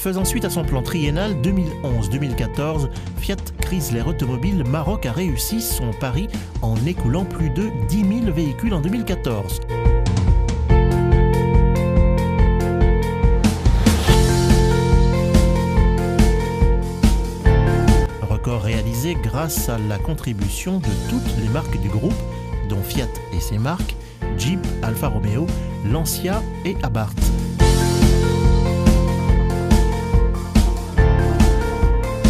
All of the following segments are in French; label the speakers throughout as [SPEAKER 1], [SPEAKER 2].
[SPEAKER 1] Faisant suite à son plan triennal 2011-2014, Fiat Chrysler Automobile Maroc a réussi son pari en écoulant plus de 10 000 véhicules en 2014. Record réalisé grâce à la contribution de toutes les marques du groupe, dont Fiat et ses marques, Jeep, Alfa Romeo, Lancia et Abarth.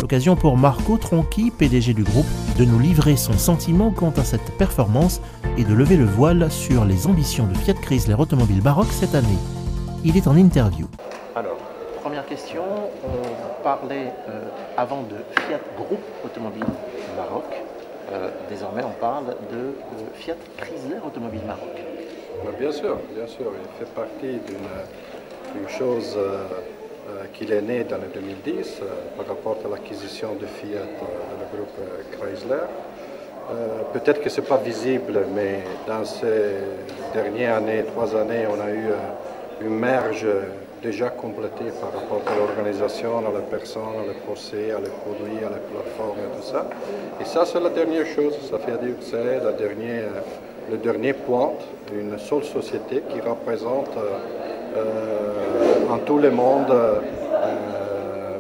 [SPEAKER 1] L'occasion pour Marco Tronchi, PDG du groupe, de nous livrer son sentiment quant à cette performance et de lever le voile sur les ambitions de Fiat Chrysler Automobile Maroc cette année. Il est en interview. Alors, première question, on parlait avant de Fiat Group Automobile Maroc. Désormais, on parle de Fiat Chrysler Automobile Maroc.
[SPEAKER 2] Bien sûr, il fait partie d'une chose qu'il est né dans le 2010 par rapport à l'acquisition de Fiat dans le groupe Chrysler. Peut-être que ce n'est pas visible, mais dans ces dernières années, 3 années, on a eu une merge déjà complétée par rapport à l'organisation, à la personne, à les procès, à les produits, à les plateformes et tout ça. Et ça, c'est la dernière chose. Ça fait dire que c'est le dernier point d'une seule société qui représente en tout le monde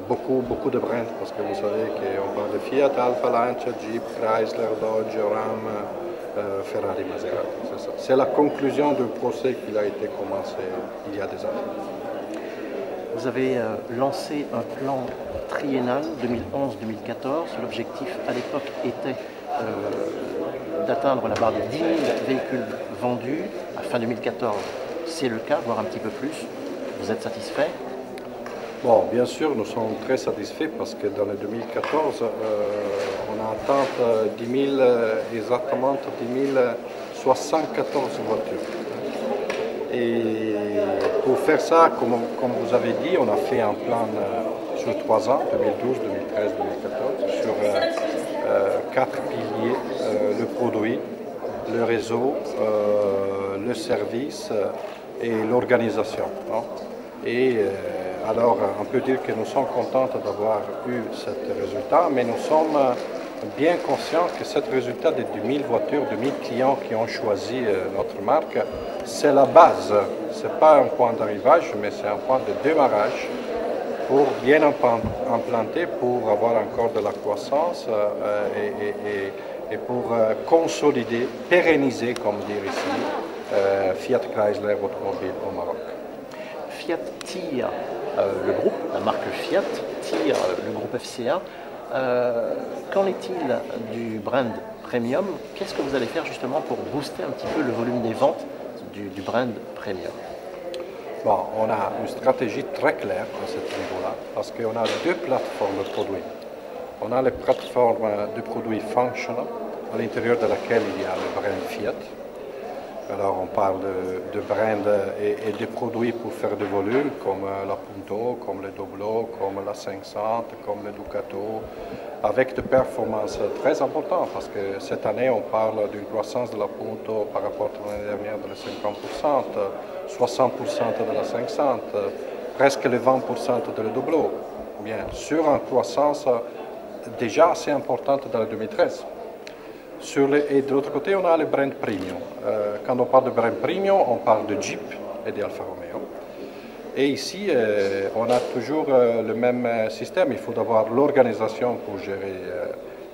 [SPEAKER 2] beaucoup de brands, parce que vous savez qu'on parle de Fiat, Alfa, Lancia, Jeep, Chrysler, Dodge, Ram, Ferrari, Maserati. C'est la conclusion du procès qui a été commencé il y a des années.
[SPEAKER 1] Vous avez lancé un plan triennal 2011-2014. L'objectif à l'époque était d'atteindre la barre des 10 000 véhicules vendus. À fin 2014, c'est le cas, voire un petit peu plus. Vous êtes satisfait?
[SPEAKER 2] Bon, bien sûr, nous sommes très satisfaits parce que dans le 2014, on a atteint 10 000, exactement 10 074 voitures. Et pour faire ça, comme vous avez dit, on a fait un plan sur 3 ans, 2012, 2013, 2014, sur 4 piliers, le produit, le réseau, le service et l'organisation. Et alors, on peut dire que nous sommes contents d'avoir eu ce résultat, mais nous sommes bien conscients que ce résultat de 2000 voitures, 2000 clients qui ont choisi notre marque, c'est la base. Ce n'est pas un point d'arrivage, mais c'est un point de démarrage pour bien implanter, pour avoir encore de la croissance et pour consolider, pérenniser, comme dire ici, Fiat Chrysler Automobile au Maroc.
[SPEAKER 1] Fiat tire le groupe, la marque Fiat tire le groupe FCA. Qu'en est-il du brand premium? Qu'est-ce que vous allez faire justement pour booster un petit peu le volume des ventes du brand premium?
[SPEAKER 2] Bon, on a une stratégie très claire à ce niveau-là parce qu'on a 2 plateformes de produits. On a les plateformes de produits functional à l'intérieur de laquelle il y a le brand Fiat. Alors on parle de brands et de produits pour faire du volume comme la Punto, comme le Doblo, comme la 500, comme le Ducato, avec des performances très importantes parce que cette année on parle d'une croissance de la Punto par rapport à l'année dernière de 50%, 60% de la 500, presque le 20% de le Doblo. Bien, sur une croissance déjà assez importante dans le 2013. Et de l'autre côté, on a le brand premium. Quand on parle de brand premium, on parle de Jeep et d'Alfa Romeo. Et ici, on a toujours le même système. Il faut avoir l'organisation pour gérer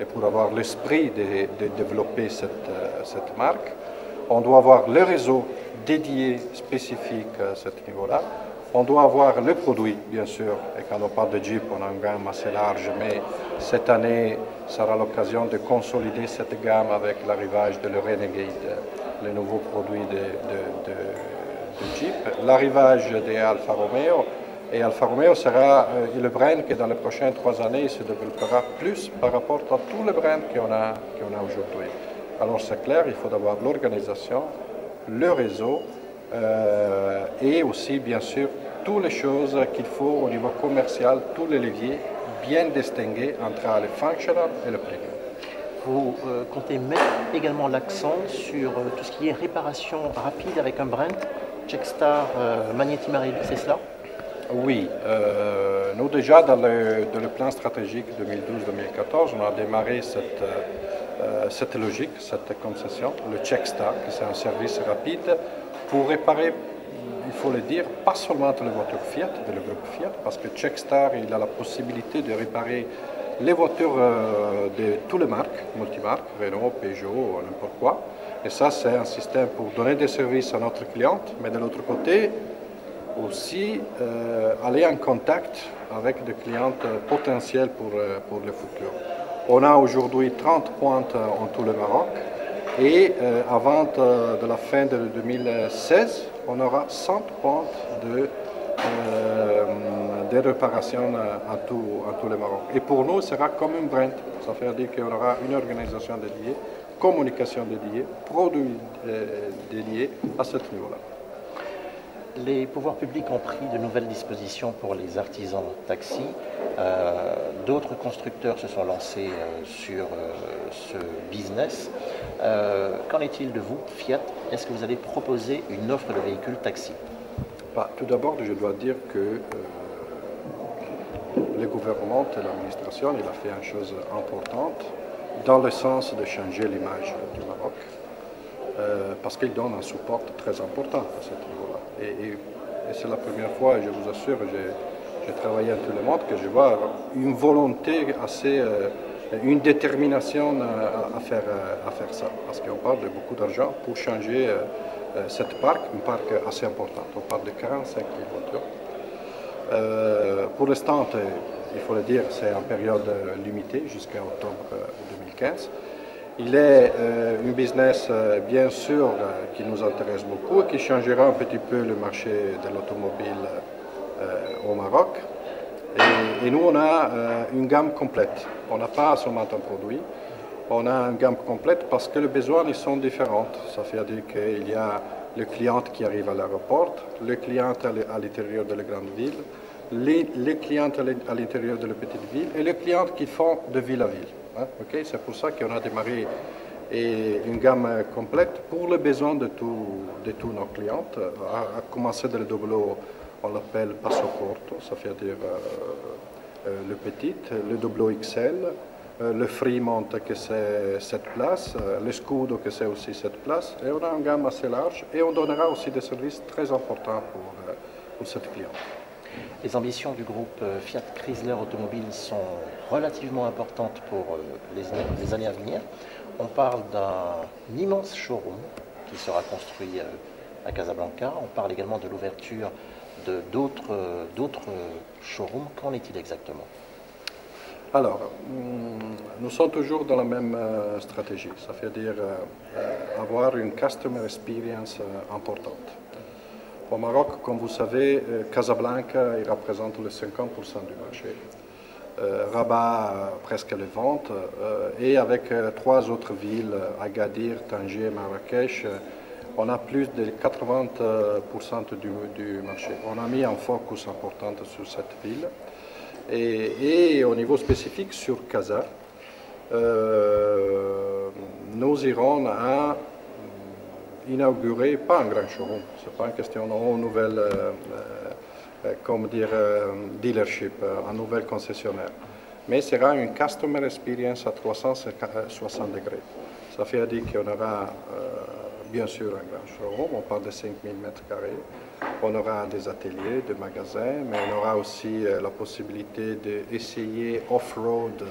[SPEAKER 2] et pour avoir l'esprit de développer cette marque. On doit avoir le réseau dédié, spécifique à ce niveau-là. On doit avoir le produit, bien sûr, et quand on parle de Jeep, on a une gamme assez large, mais cette année sera l'occasion de consolider cette gamme avec l'arrivage de le Renegade, le nouveau produit de Jeep, l'arrivage des Alfa Romeo, et Alfa Romeo sera le brand qui dans les prochaines 3 années se développera plus par rapport à tous les brands qu'on a aujourd'hui. Alors c'est clair, il faut avoir l'organisation, le réseau, et aussi, bien sûr, toutes les choses qu'il faut au niveau commercial, tous les leviers bien distingués entre le functional et le premium.
[SPEAKER 1] Vous comptez mettre également l'accent sur tout ce qui est réparation rapide avec un brand, Checkstar, Magneti Marelli, c'est cela?
[SPEAKER 2] Oui, nous déjà dans le plan stratégique 2012-2014, on a démarré cette logique, cette concession, le Checkstar, qui c'est un service rapide pour réparer, il faut le dire, pas seulement les voitures Fiat, de le groupe Fiat, parce que Checkstar il a la possibilité de réparer les voitures de toutes les marques, multimarques, Renault, Peugeot, n'importe quoi. Et ça, c'est un système pour donner des services à notre cliente, mais de l'autre côté, aussi aller en contact avec des clientes potentielles pour le futur. On a aujourd'hui 30 pointes en tout le Maroc et avant de la fin de 2016, on aura 100 pointes de réparation en tout le Maroc. Et pour nous, ce sera comme une brand. Ça veut dire qu'on aura une organisation dédiée, communication dédiée, produits dédiés à ce niveau-là.
[SPEAKER 1] Les pouvoirs publics ont pris de nouvelles dispositions pour les artisans taxis. D'autres constructeurs se sont lancés sur ce business. Qu'en est-il de vous, Fiat? Est-ce que vous allez proposer une offre de véhicules taxi?
[SPEAKER 2] Tout d'abord, je dois dire que le gouvernement et l'administration il a fait une chose importante dans le sens de changer l'image du Maroc. Parce qu'il donne un support très important à ce niveau-là. Et c'est la première fois, et je vous assure, j'ai travaillé à tout le monde, que je vois une volonté assez, une détermination à faire ça. Parce qu'on parle de beaucoup d'argent pour changer cette parc, une parc assez importante. On parle de 45 000 voitures. Pour l'instant, il faut le dire, c'est en période limitée jusqu'à octobre 2015. Il est un business, bien sûr, qui nous intéresse beaucoup et qui changera un petit peu le marché de l'automobile au Maroc. Et nous, on a une gamme complète. On n'a pas seulement un produit, on a une gamme complète parce que les besoins ils sont différents. Ça veut dire qu'il y a le client qui arrive à l'aéroport, le client à l'intérieur de la grande ville, les clients à l'intérieur de la petite ville et les clients qui font de ville à ville. Okay? C'est pour ça qu'on a démarré une gamme complète pour les besoins de tous nos clients, à commencer de le Doblo, on l'appelle Passo Corto, ça veut dire le petit, le Doblo XL, le Fremont que c'est 7 places, le Scudo que c'est aussi 7 places, et on a une gamme assez large et on donnera aussi des services très importants pour cette cliente.
[SPEAKER 1] Les ambitions du groupe Fiat Chrysler Automobile sont relativement importantes pour les années à venir. On parle d'un immense showroom qui sera construit à Casablanca. On parle également de l'ouverture d'autres showrooms. Qu'en est-il exactement?
[SPEAKER 2] Alors, nous sommes toujours dans la même stratégie. Ça veut dire avoir une customer experience importante. Au Maroc, comme vous savez, Casablanca il représente le 50% du marché. Rabat, presque les ventes. Et avec 3 autres villes, Agadir, Tanger, Marrakech, on a plus de 80% du marché. On a mis un focus important sur cette ville. Et au niveau spécifique sur Casa, nous irons à inaugurer, pas un grand showroom, ce n'est pas une question d'une nouvelle dealership, un nouvel concessionnaire, mais ce sera une customer experience à 360 degrés. Ça veut dire qu'on aura bien sûr un grand showroom, on parle de 5000 m², on aura des ateliers, des magasins, mais on aura aussi la possibilité d'essayer off-road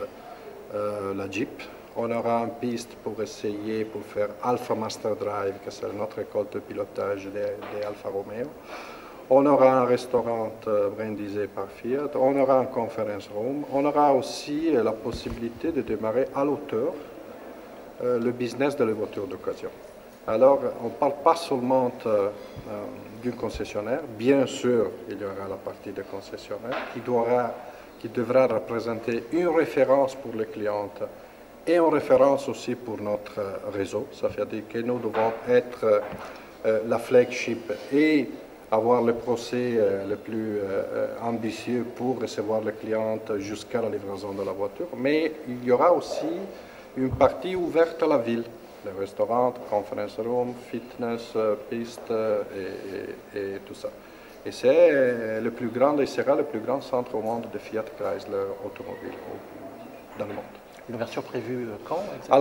[SPEAKER 2] la Jeep. On aura une piste pour essayer, pour faire Alfa Master Drive, que c'est notre école de pilotage des Alfa Romeo. On aura un restaurant brandisé par Fiat, on aura un conference room, on aura aussi la possibilité de démarrer à l'auteur le business de la voiture d'occasion. Alors, on ne parle pas seulement du concessionnaire, bien sûr, il y aura la partie de concessionnaire qui devra représenter une référence pour les clientes et une référence aussi pour notre réseau. Ça veut dire que nous devons être la flagship et avoir le procès le plus ambitieux pour recevoir les clientes jusqu'à la livraison de la voiture. Mais il y aura aussi une partie ouverte à la ville. Les restaurants, conference room, fitness, piste et tout ça. Et c'est le plus grand, et sera le plus grand centre au monde de Fiat Chrysler automobile dans le monde.
[SPEAKER 1] Une ouverture prévue quand
[SPEAKER 2] À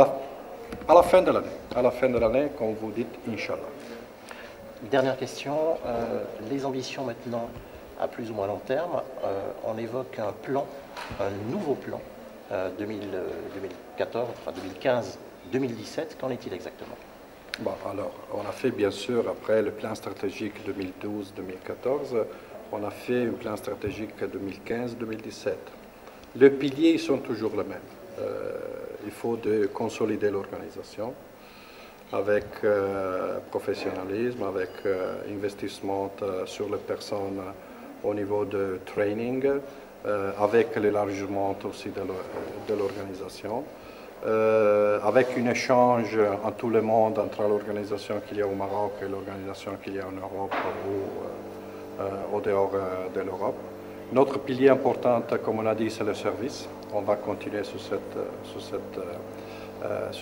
[SPEAKER 2] la fin de l'année. À la fin de l'année, comme vous dites, Inch'Allah.
[SPEAKER 1] Dernière question, les ambitions maintenant à plus ou moins long terme, on évoque un plan, un nouveau plan 2014, enfin 2015-2017, qu'en est-il exactement?
[SPEAKER 2] Bon, alors, on a fait bien sûr, après le plan stratégique 2012-2014, on a fait un plan stratégique 2015-2017. Les piliers sont toujours les mêmes. Il faut consolider l'organisation avec professionnalisme, avec investissement sur les personnes au niveau de training, avec l'élargissement aussi de l'organisation, avec un échange en tout le monde entre l'organisation qu'il y a au Maroc et l'organisation qu'il y a en Europe ou au dehors de l'Europe. Notre pilier important, comme on a dit, c'est le service. On va continuer sur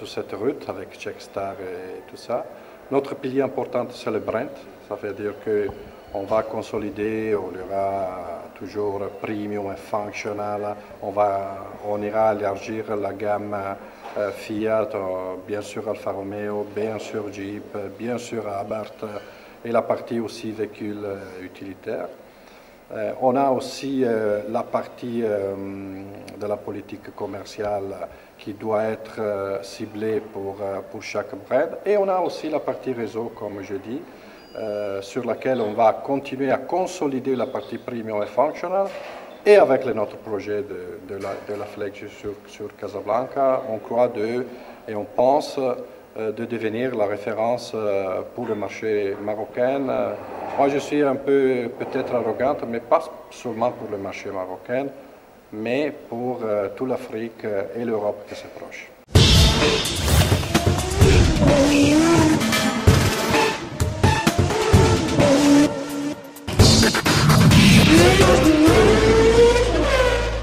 [SPEAKER 2] cette route avec Checkstar et tout ça. Notre pilier important, c'est le brand. Ça veut dire qu'on va consolider, on ira toujours premium et functional. On ira élargir la gamme Fiat, bien sûr Alfa Romeo, bien sûr Jeep, bien sûr Abarth et la partie aussi véhicules utilitaires. On a aussi la partie de la politique commerciale qui doit être ciblée pour chaque brand. Et on a aussi la partie réseau, comme je dis, sur laquelle on va continuer à consolider la partie premium et functional. Et avec notre projet de la Flex sur Casablanca, on croit et on pense de devenir la référence pour le marché marocain. Moi, je suis un peu peut-être arrogante, mais pas seulement pour le marché marocain, mais pour toute l'Afrique et l'Europe qui s'approche.